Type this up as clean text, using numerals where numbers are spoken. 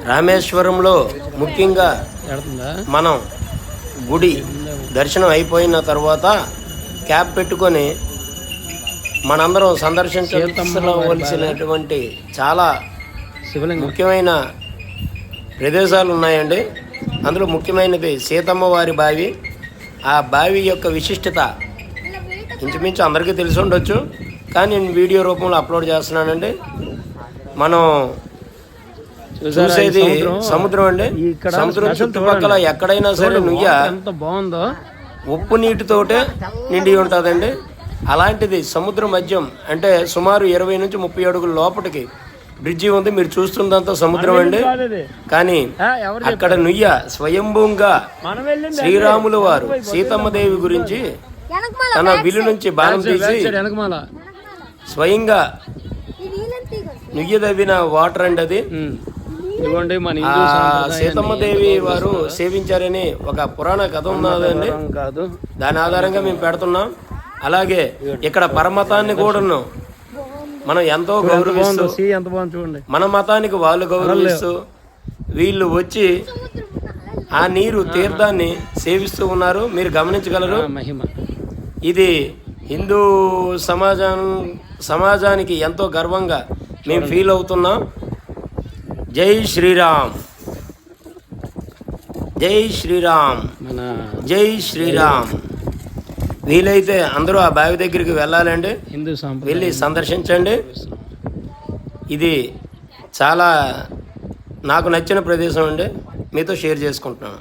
రామేశ్వరంలో ముఖ్యంగా మనం గుడి దర్శనం అయిపోయిన తర్వాత క్యాబ్ పెట్టుకొని మనందరం సందర్శించవలసినటువంటి చాలా ముఖ్యమైన ప్రదేశాలు ఉన్నాయండి. అందులో ముఖ్యమైనది సీతమ్మ వారి బావి. ఆ బావి యొక్క విశిష్టత ఇంచుమించు అందరికీ తెలిసి ఉండొచ్చు, కానీ నేను వీడియో రూపంలో అప్లోడ్ చేస్తున్నానండి. మనం చూసేది సముద్రం అండి. సముద్రం చుట్టుపక్కల ఎక్కడైనా సరే నుయ్య ఎంత బాగుందో ఉప్పు నీటితోటే నిండి ఉంటుందండి. అలాంటిది సముద్ర మధ్యం అంటే సుమారు 20 నుంచి 30 అడుగుల లోపలికి బ్రిడ్జి ఉంది. మీరు చూస్తుందంతా సముద్రం అండి. కానీ అక్కడ నుయ్య స్వయంభూంగా శ్రీరాములు వారు సీతమ్మదేవి గురించి తన విల్లు నుంచి బాణం తీసి స్వయంగా నుయ్య తవ్విన వాటర్ అండి అది. సీతమ్మదేవి వారు సేవించారని ఒక పురాణ కథ ఉన్నదండి. దాని ఆధారంగా మేము పెడుతున్నాం. అలాగే ఇక్కడ పరమతాన్ని కూడాను మనం ఎంతో గౌరవిస్తూ, మన మతానికి వాళ్ళు గౌరవిస్తూ వీళ్ళు వచ్చి ఆ నీరు తీర్థాన్ని సేవిస్తూ ఉన్నారు. మీరు గమనించగలరు. ఇది హిందూ సమాజానికి ఎంతో గర్వంగా మేము ఫీల్ అవుతున్నాం. జై శ్రీరామ్, జై శ్రీరామ్, జై శ్రీరామ్. వీలైతే అందరూ ఆ బావి దగ్గరికి వెళ్ళాలండి, వెళ్ళి సందర్శించండి. ఇది చాలా నాకు నచ్చిన ప్రదేశం అండి, మీతో షేర్ చేసుకుంటున్నాను.